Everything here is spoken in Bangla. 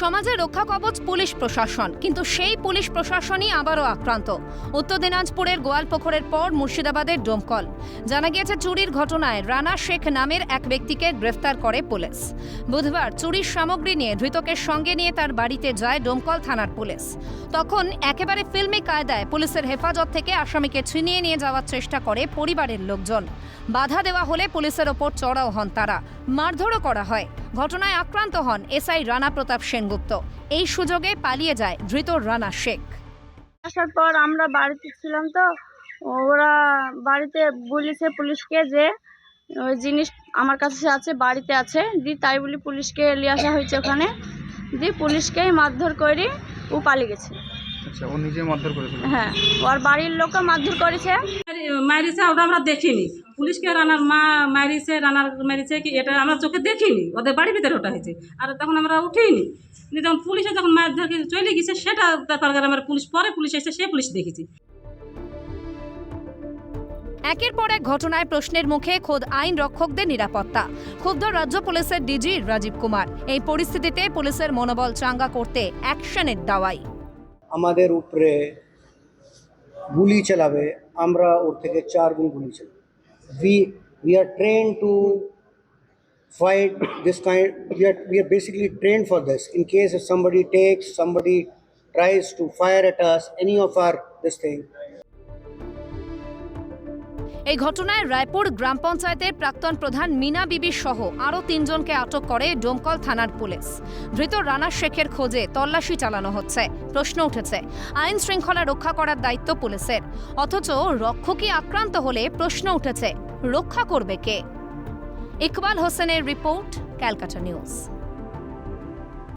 সমাজে রক্ষা কবচ পুলিশ প্রশাসন, কিন্তু সেই পুলিশ প্রশাসনই আবারও আক্রান্ত। উত্তর দিনাজপুরের গোয়ালপুকুরের পর মুর্শিদাবাদের ডোমকল। জানা গিয়েছে চুরির ঘটনায় রানা শেখ নামের এক ব্যক্তিকে গ্রেফতার করে পুলিশ। বুধবার চুরির সামগ্রী নিয়ে ধৃতকে সঙ্গে নিয়ে তার বাড়িতে যায় ডোমকল থানার পুলিশ। তখন একেবারে ফিল্মি কায়দায় পুলিশের হেফাজত থেকে আসামিকে ছিনিয়ে নিয়ে যাওয়ার চেষ্টা করে পরিবারের লোকজন। বাধা দেওয়া হলে পুলিশের ওপর চড়াও হন তারা, মারধরও করা হয়। ঘটনায় আক্রান্ত হন এসআই রানা প্রতাপ সেনগুপ্ত। এই সুযোগে পালিয়ে যায় ধৃত রানা শেখ। আসার পর আমরা বাড়িতে ছিলাম, তো ওরা বাড়িতে বলেছে পুলিশকে যে ওই জিনিস আমার কাছে আছে, বাড়িতে আছে, তাই বলি পুলিশকে নিয়ে আসা হয়েছে। ওখানে পুলিশকেই মারধর করে ও পালিয়ে গেছে। আচ্ছা, ও নিজে মারধর করেছিল? হ্যাঁ, ওর বাড়ির লোকও মারধর করেছে। মারিছে ওটা আমরা দেখিনি, পুলিশকে রানার মা মারিছে, রানার মারিছে কি এটা আমরা চোখে দেখিনি, ওদের বাড়ির ভিতরে ওটা হয়েছে। আর তখন আমরা উঠিনি, যখন পুলিশে যখন মারধর চলে গেছে সেটা ব্যাপার আমরা পুলিশ পরে পুলিশ এসে সে পুলিশ দেখেছি। একের পর এক ঘটনায় প্রশ্নের মুখে খোদ আইন রক্ষকদের নিরাপত্তা। ক্ষুব্ধ রাজ্য পুলিশের ডিজি রাজীব কুমার। এই পরিস্থিতিতে পুলিশের মনোবল চাঙ্গা করতে অ্যাকশনের দাওয়াই। আমাদের উপরে গুলি চালাবে, আমরা ওর থেকে 4 গুণ গুলি চালাবো। we are trained to fight this kind. We are basically trained for this. In case if somebody tries to fire at us, any of our this thing. এই ঘটনায় রায়পুর গ্রাম পঞ্চায়েতের প্রাক্তন প্রধান মিনা বিবি সহ আরও 3 জনকে আটক করে ডোমকল থানার পুলিশ। ধৃত রানা শেখের খোঁজে তল্লাশি চালানো হচ্ছে। প্রশ্ন উঠেছে, আইন শৃঙ্খলা রক্ষা করার দায়িত্ব পুলিশের, অথচ রক্ষকই আক্রান্ত হলে প্রশ্ন উঠেছে রক্ষা করবে কে? ইকবাল হোসেনের রিপোর্ট, ক্যালকাটা নিউজ।